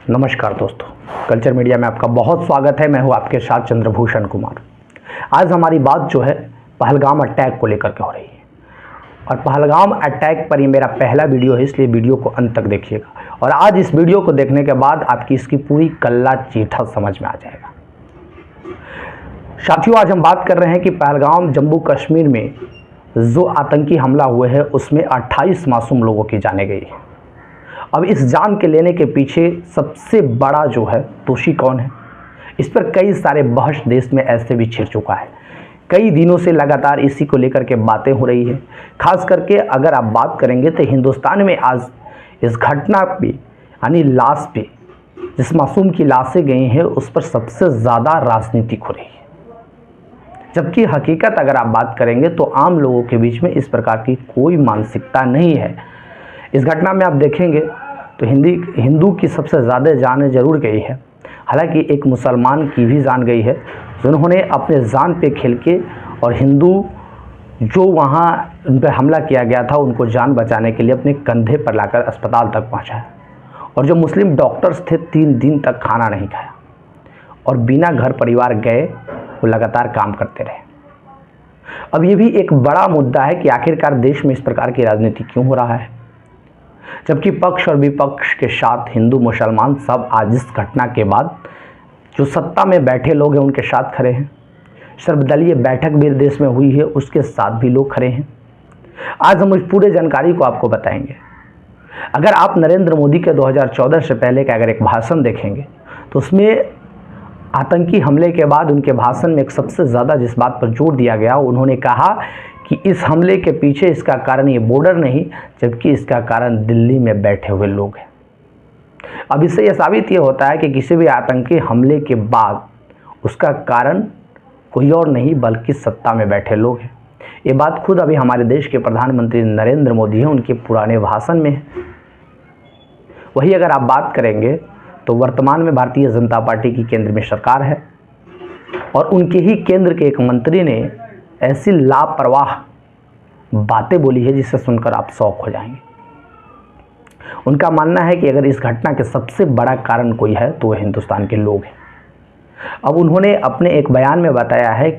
नमस्कार दोस्तों, culture media में आपका बहुत स्वागत है। मैं हूं आपके साथ चंद्रभूषण कुमार। आज हमारी बात जो है पहलगाम अटैक को लेकर के हो रही है और पहलगाम अटैक पर ये मेरा पहला वीडियो है, इसलिए वीडियो को अंत तक देखिएगा और आज इस वीडियो को देखने के बाद आपकी इसकी पूरी कल्ला चीठा समझ में आ जाएगा। साथियों, आज हम बात कर रहे हैं कि पहलगाम जम्मू कश्मीर में जो आतंकी हमला हुए है उसमें 28 मासूम लोगों की जाने गई है। अब इस जान के लेने के पीछे सबसे बड़ा जो है दोषी कौन है, इस पर कई सारे बहस देश में ऐसे भी छिड़ चुका है। कई दिनों से लगातार इसी को लेकर के बातें हो रही है। खास करके अगर आप बात करेंगे तो हिंदुस्तान में आज इस घटना पे यानी लाश पे जिस मासूम की लाशें गई हैं उस पर सबसे ज़्यादा राजनीति हो रही है, जबकि हकीकत अगर आप बात करेंगे तो आम लोगों के बीच में इस प्रकार की कोई मानसिकता नहीं है। इस घटना में आप देखेंगे तो हिंदू की सबसे ज़्यादा जान जरूर गई है, हालांकि एक मुसलमान की भी जान गई है जिन्होंने अपने जान पे खेल के और हिंदू जो वहाँ उन पर हमला किया गया था उनको जान बचाने के लिए अपने कंधे पर लाकर अस्पताल तक पहुँचाया। और जो मुस्लिम डॉक्टर्स थे 3 दिन तक खाना नहीं खाया और बिना घर परिवार गए वो लगातार काम करते रहे। अब ये भी एक बड़ा मुद्दा है कि आखिरकार देश में इस प्रकार की राजनीति क्यों हो रहा है, जबकि पक्ष और विपक्ष के साथ हिंदू मुसलमान सब आज इस घटना के बाद जो सत्ता में बैठे लोग हैं उनके साथ खड़े हैं। सर्वदलीय बैठक भी देश में हुई है, उसके साथ भी लोग खड़े हैं। आज हम उस पूरे जानकारी को आपको बताएंगे। अगर आप नरेंद्र मोदी के 2014 से पहले का अगर एक भाषण देखेंगे तो उसमें आतंकी हमले के बाद उनके भाषण में एक सबसे ज़्यादा जिस बात पर जोर दिया गया, उन्होंने कहा कि इस हमले के पीछे इसका कारण ये बॉर्डर नहीं, जबकि इसका कारण दिल्ली में बैठे हुए लोग हैं। अब इससे यह साबित ये होता है कि किसी भी आतंकी हमले के बाद उसका कारण कोई और नहीं बल्कि सत्ता में बैठे लोग हैं। ये बात खुद अभी हमारे देश के प्रधानमंत्री नरेंद्र मोदी हैं, उनके पुराने भाषण में है। वही अगर आप बात करेंगे तो वर्तमान में भारतीय जनता पार्टी की केंद्र में सरकार है और उनके ही केंद्र के एक मंत्री ने ऐसी लापरवाह बातें बोली है जिसे सुनकर आप शौक हो जाएंगे। उनका मानना है कि अगर इस घटना के सबसे बड़ा कारण कोई है तो वह हिंदुस्तान के लोग हैं। अब उन्होंने अपने एक बयान में बताया है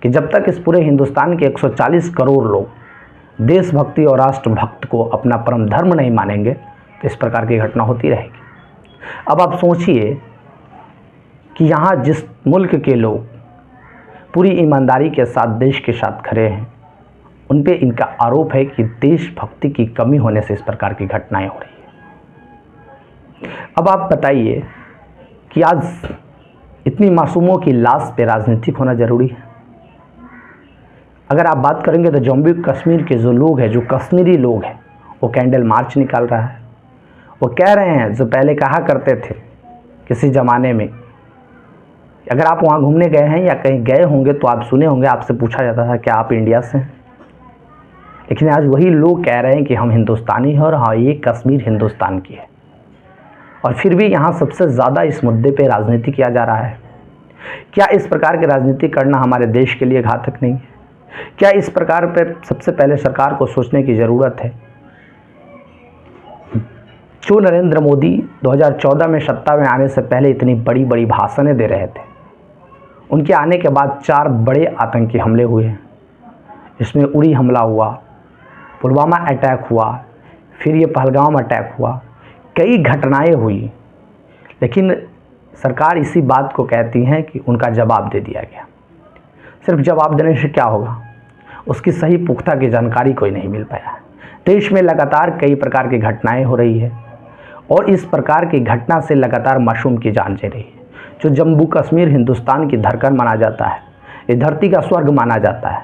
कि जब तक इस पूरे हिंदुस्तान के 140 करोड़ लोग देशभक्ति और राष्ट्रभक्त को अपना परम धर्म नहीं मानेंगे तो इस प्रकार की घटना होती रहेगी। अब आप सोचिए कि यहाँ जिस मुल्क के लोग पूरी ईमानदारी के साथ देश के साथ खड़े हैं उन पे इनका आरोप है कि देशभक्ति की कमी होने से इस प्रकार की घटनाएं हो रही है। अब आप बताइए कि आज इतनी मासूमों की लाश पे राजनीतिक होना जरूरी है। अगर आप बात करेंगे तो जम्मू कश्मीर के जो लोग हैं, जो कश्मीरी लोग हैं, वो कैंडल मार्च निकाल रहा है। वो कह रहे हैं जो पहले कहा करते थे किसी ज़माने में, अगर आप वहाँ घूमने गए हैं या कहीं गए होंगे तो आप सुने होंगे, आपसे पूछा जाता था क्या आप इंडिया से हैं, लेकिन आज वही लोग कह रहे हैं कि हम हिंदुस्तानी हैं और हाँ ये कश्मीर हिंदुस्तान की है। और फिर भी यहाँ सबसे ज़्यादा इस मुद्दे पे राजनीति किया जा रहा है। क्या इस प्रकार की राजनीति करना हमारे देश के लिए घातक नहीं है? क्या इस प्रकार पर सबसे पहले सरकार को सोचने की ज़रूरत है? जो नरेंद्र मोदी 2014 में सत्ता में आने से पहले इतनी बड़ी बड़ी भाषणें दे रहे थे, उनके आने के बाद 4 बड़े आतंकी हमले हुए हैं। इसमें उरी हमला हुआ, पुलवामा अटैक हुआ, फिर ये पहलगाम अटैक हुआ, कई घटनाएं हुई, लेकिन सरकार इसी बात को कहती है कि उनका जवाब दे दिया गया। सिर्फ जवाब देने से क्या होगा, उसकी सही पुख्ता की जानकारी कोई नहीं मिल पाया। देश में लगातार कई प्रकार की घटनाएं हो रही है और इस प्रकार की घटना से लगातार मासूम की जान जा रही है। जो जम्मू कश्मीर हिंदुस्तान की धड़कन माना जाता है, ये धरती का स्वर्ग माना जाता है,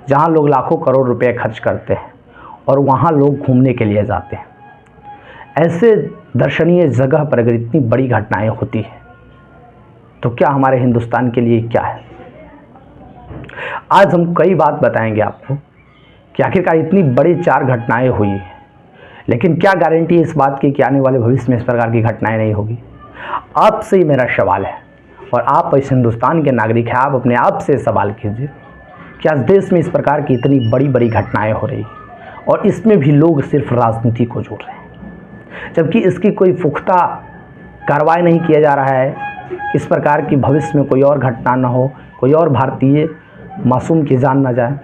जहाँ लोग लाखों करोड़ रुपए खर्च करते हैं और वहाँ लोग घूमने के लिए जाते हैं। ऐसे दर्शनीय जगह पर अगर इतनी बड़ी घटनाएं होती हैं तो क्या हमारे हिंदुस्तान के लिए क्या है? आज हम कई बात बताएंगे आपको कि आखिरकार इतनी बड़ी 4 घटनाएं हुई हैं, लेकिन क्या गारंटी है इस बात की कि आने वाले भविष्य में इस प्रकार की घटनाएं नहीं होगी? आपसे ही मेरा सवाल है और आप इस हिंदुस्तान के नागरिक हैं, आप अपने आप से सवाल कीजिए कि आज देश में इस प्रकार की इतनी बड़ी बड़ी घटनाएं हो रही और इसमें भी लोग सिर्फ राजनीति को जोड़ रहे हैं, जबकि इसकी कोई पुख्ता कार्रवाई नहीं किया जा रहा है, इस प्रकार की भविष्य में कोई और घटना न हो, कोई और भारतीय मासूम की जान न जाए।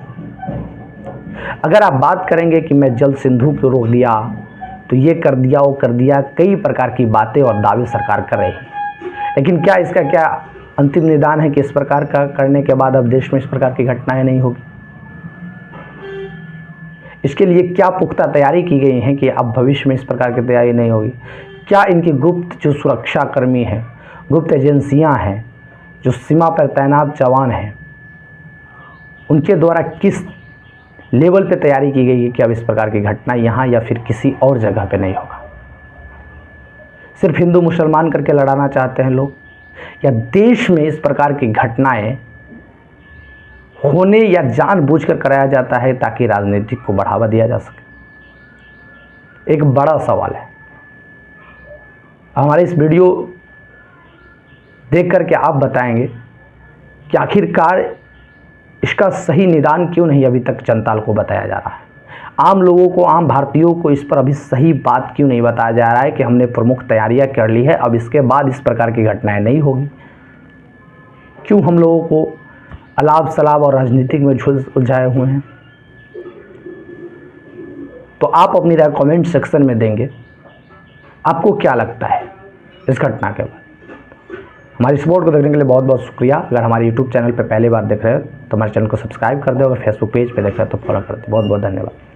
अगर आप बात करेंगे कि मैं जल सिंधु को रोक दिया, तो ये कर दिया, वो कर दिया, कई प्रकार की बातें और दावे सरकार कर रही है, लेकिन क्या इसका क्या अंतिम निदान है कि इस प्रकार का करने के बाद अब देश में इस प्रकार की घटनाएं नहीं होगी? इसके लिए क्या पुख्ता तैयारी की गई है कि अब भविष्य में इस प्रकार की तैयारी नहीं होगी? क्या इनकी गुप्त जो सुरक्षा कर्मी हैं, गुप्त एजेंसियां हैं, जो सीमा पर तैनात जवान हैं, उनके द्वारा किस लेवल पे तैयारी की गई है कि अब इस प्रकार की घटना यहाँ या फिर किसी और जगह पे नहीं होगा? सिर्फ हिंदू मुसलमान करके लड़ाना चाहते हैं लोग, या देश में इस प्रकार की घटनाएं होने या जानबूझकर कराया जाता है ताकि राजनीतिक को बढ़ावा दिया जा सके? एक बड़ा सवाल है। हमारे इस वीडियो देख करके आप बताएंगे कि आखिरकार इसका सही निदान क्यों नहीं अभी तक जनता को बताया जा रहा है? आम लोगों को, आम भारतीयों को इस पर अभी सही बात क्यों नहीं बताया जा रहा है कि हमने प्रमुख तैयारियां कर ली है, अब इसके बाद इस प्रकार की घटनाएं नहीं होगी? क्यों हम लोगों को अलाब सलाब और राजनीतिक में उलझाए हुए हैं? तो आप अपनी राय कमेंट सेक्शन में देंगे। आपको क्या लगता है इस घटना के बारे में? हमारी सपोर्ट को देखने के लिए बहुत बहुत शुक्रिया। अगर हमारे यूट्यूब चैनल पर पहली बार देख रहे हैं तो हमारे चैनल को सब्सक्राइब कर दें, अगर फेसबुक पेज पे देख रहे हैं तो फॉलो कर दें। बहुत बहुत धन्यवाद।